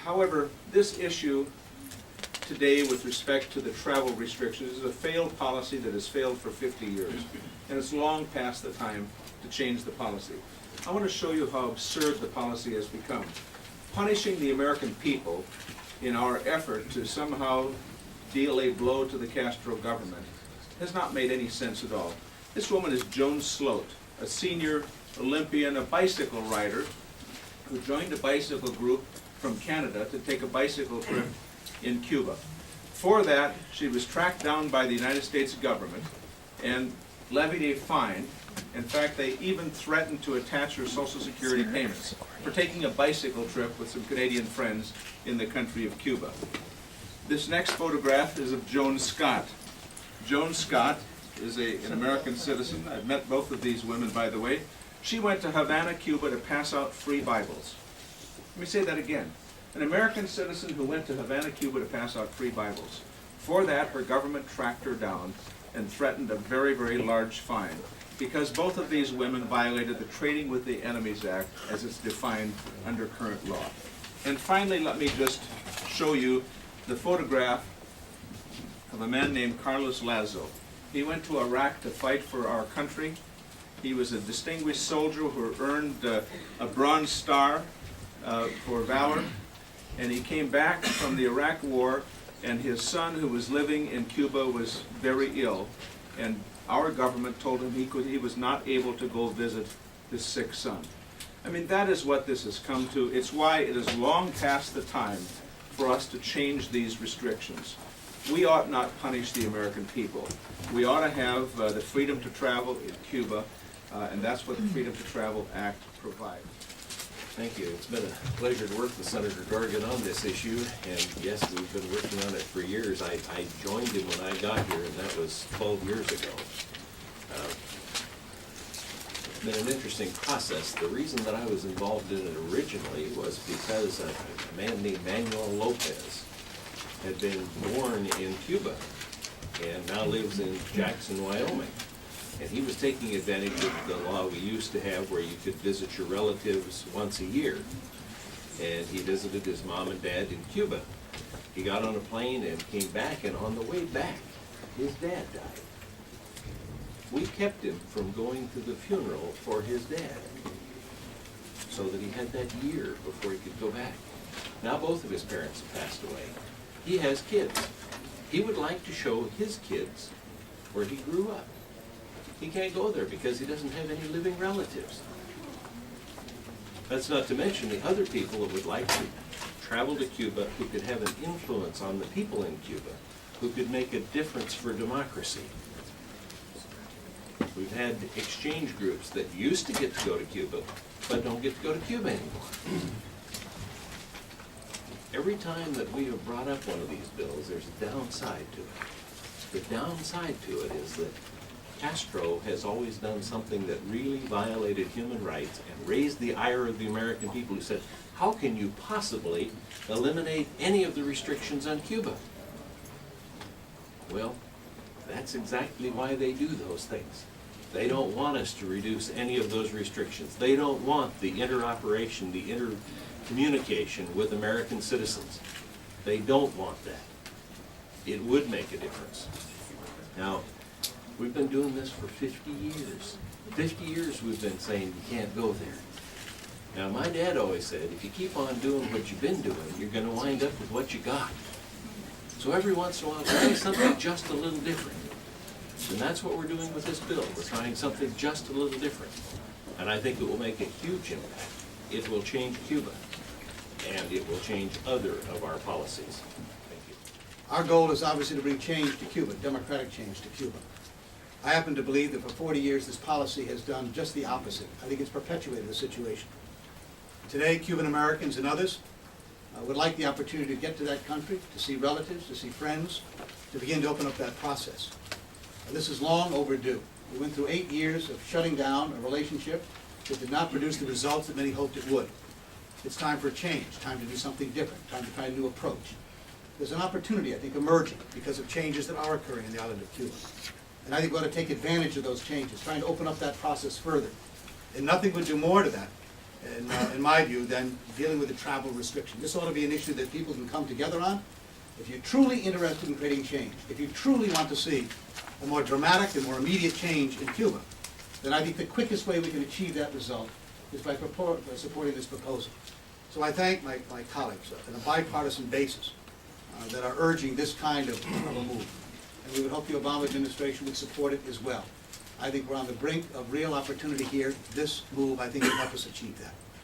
However, this issue today with respect to the travel restrictions is a failed policy that has failed for 50 years, and it's long past the time to change the policy. I want to show you how absurd the policy has become. Punishing the American people in our effort to somehow deal a blow to the Castro government has not made any sense at all. This woman is Joan Sloat, a senior Olympian, a bicycle rider, who joined a bicycle group from Canada to take a bicycle trip in Cuba. For that, she was tracked down by the United States government and levied a fine. In fact, they even threatened to attach her Social Security payments for taking a bicycle trip with some Canadian friends in the country of Cuba. This next photograph is of Joan Scott. Joan Scott is an American citizen. I've met both of these women, by the way. She went to Havana, Cuba to pass out free Bibles. Let me say that again. An American citizen who went to Havana, Cuba to pass out free Bibles. For that, her government tracked her down and threatened a very, very large fine, because both of these women violated the Trading with the Enemies Act as it's defined under current law. And finally, let me just show you the photograph of a man named Carlos Lazo. He went to Iraq to fight for our country. He was a distinguished soldier who earned a Bronze Star for valor. And he came back from the Iraq War, and his son, who was living in Cuba, was very ill. And our government told him he was not able to go visit his sick son. I mean, that is what this has come to. It's why it is long past the time for us to change these restrictions. We ought not punish the American people. We ought to have the freedom to travel in Cuba, and that's what the Freedom to Travel Act provides. Thank you. It's been a pleasure to work with Senator Dorgan on this issue, and yes, we've been working on it for years. I joined him when I got here, and that was 12 years ago. It's been an interesting process. The reason that I was involved in it originally was because a man named Manuel Lopez had been born in Cuba and now lives in Jackson, Wyoming. And he was taking advantage of the law we used to have where you could visit your relatives once a year. And he visited his mom and dad in Cuba. He got on a plane and came back, and on the way back, his dad died. We kept him from going to the funeral for his dad so that he had that year before he could go back. Now both of his parents have passed away. He has kids. He would like to show his kids where he grew up. He can't go there because he doesn't have any living relatives. That's not to mention the other people that would like to travel to Cuba, who could have an influence on the people in Cuba, who could make a difference for democracy. We've had exchange groups that used to get to go to Cuba, but don't get to go to Cuba anymore. Every time that we have brought up one of these bills, there's a downside to it. The downside to it is that Castro has always done something that really violated human rights and raised the ire of the American people, who said, how can you possibly eliminate any of the restrictions on Cuba? Well, that's exactly why they do those things. They don't want us to reduce any of those restrictions. They don't want the interoperation, the intercommunication with American citizens. They don't want that. It would make a difference. Now, we've been doing this for 50 years. 50 years we've been saying you can't go there. Now, my dad always said, if you keep on doing what you've been doing, you're going to wind up with what you got. So every once in a while, try something just a little different. And that's what we're doing with this bill. We're trying something just a little different. And I think it will make a huge impact. It will change Cuba, and it will change other of our policies. Thank you. Our goal is obviously to bring change to Cuba, democratic change to Cuba. I happen to believe that for 40 years this policy has done just the opposite. I think it's perpetuated the situation. Today, Cuban Americans and others would like the opportunity to get to that country, to see relatives, to see friends, to begin to open up that process. This is long overdue. We went through 8 years of shutting down a relationship that did not produce the results that many hoped it would. It's time for a change, time to do something different, time to try a new approach. There's an opportunity, I think, emerging because of changes that are occurring in the island of Cuba. And I think we ought to take advantage of those changes, trying to open up that process further. And nothing would do more to that in my view, than dealing with the travel restriction. This ought to be an issue that people can come together on. If you're truly interested in creating change, if you truly want to see a more dramatic and more immediate change in Cuba, then I think the quickest way we can achieve that result is by supporting this proposal. So I thank my colleagues on a bipartisan basis that are urging this kind of a move. And we would hope the Obama administration would support it as well. I think we're on the brink of real opportunity here. This move, I think, will help us achieve that.